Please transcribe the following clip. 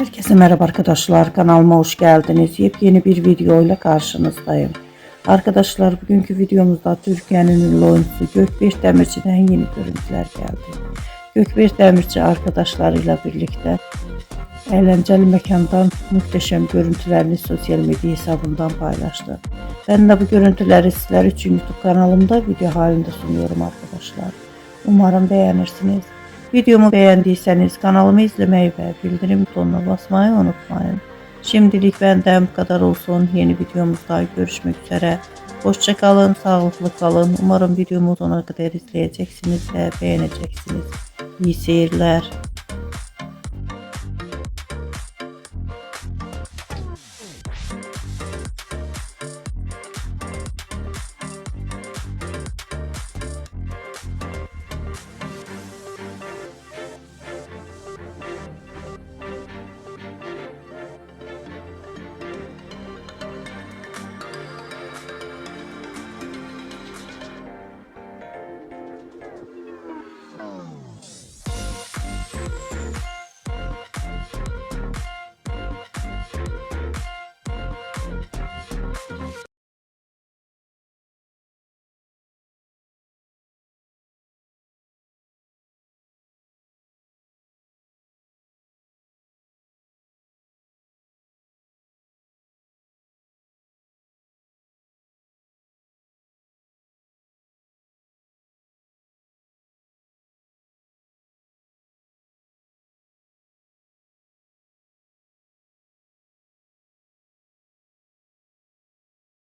Herkese merhaba arkadaşlar, kanalıma hoş geldiniz. Yepyeni bir video ile karşınızdayım. Arkadaşlar, bugünkü videomuzda Türkiye'nin ünlü oyuncusu Gökberk Demirci'den yeni görüntüler geldi. Gökberk Demirci arkadaşlarıyla birlikte eğlenceli mekandan muhteşem görüntülerini sosyal medya hesabından paylaştı. Ben de bu görüntüleri sizler için YouTube kanalımda video halinde sunuyorum arkadaşlar. Umarım beğenirsiniz. Videomu beğendiyseniz kanalımı izlemeyi ve bildirim butonuna basmayı unutmayın. Şimdilik benden bu kadar olsun. Yeni videomuzda görüşmek üzere. Hoşça kalın, sağlıklı kalın. Umarım videomu sonuna kadar izleyeceksiniz ve beğeneceksiniz. İyi seyirler.